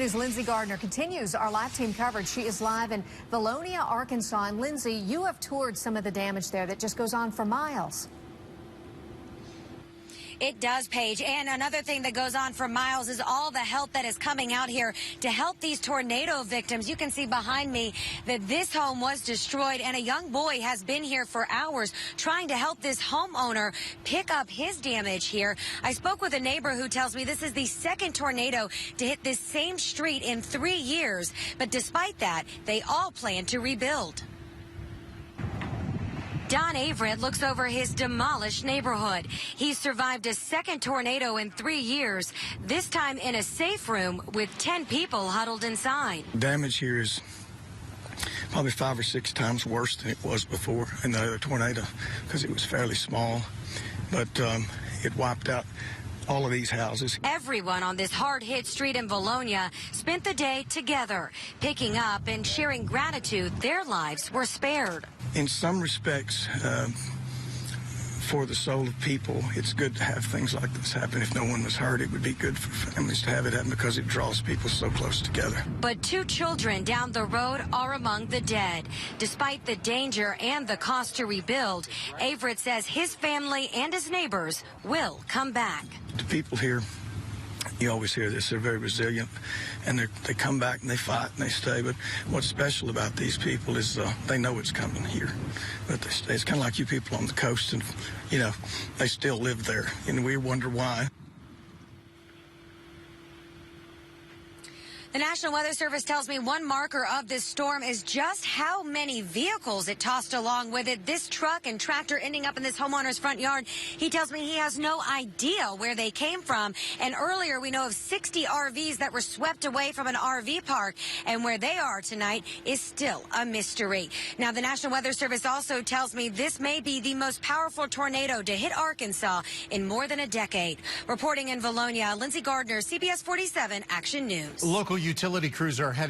News' Lindsay Gardner continues our live team coverage. She is live in Vilonia, Arkansas. And Lindsay, you have toured some of the damage there that just goes on for miles. It does, Paige. And another thing that goes on for miles is all the help that is coming out here to help these tornado victims. You can see behind me that this home was destroyed, and a young boy has been here for hours trying to help this homeowner pick up his damage here. I spoke with a neighbor who tells me this is the second tornado to hit this same street in 3 years. But despite that, they all plan to rebuild. Don Averett looks over his demolished neighborhood. He's survived a second tornado in 3 years, this time in a safe room with 10 people huddled inside. Damage here is probably 5 or 6 times worse than it was before in the other tornado because it was fairly small, but it wiped out all of these houses. Everyone on this hard-hit street in Vilonia spent the day together, picking up and sharing gratitude their lives were spared. In some respects, for the soul of people, it's good to have things like this happen. If no one was hurt, it would be good for families to have it happen because it draws people so close together. But 2 children down the road are among the dead. Despite the danger and the cost to rebuild, Averett says his family and his neighbors will come back. The people here, you always hear this, they're very resilient, and they come back and they fight and they stay. But what's special about these people is they know it's coming here, but they stay. It's kind of like you people on the coast, and you know, they still live there, and we wonder why. The National Weather Service tells me one marker of this storm is just how many vehicles it tossed along with it. This truck and tractor ending up in this homeowner's front yard. He tells me he has no idea where they came from. And earlier we know of 60 RVs that were swept away from an RV park. And where they are tonight is still a mystery. Now, the National Weather Service also tells me this may be the most powerful tornado to hit Arkansas in more than a decade. Reporting in Vilonia, Lindsay Gardner, CBS 47 Action News. Local utility crews are heading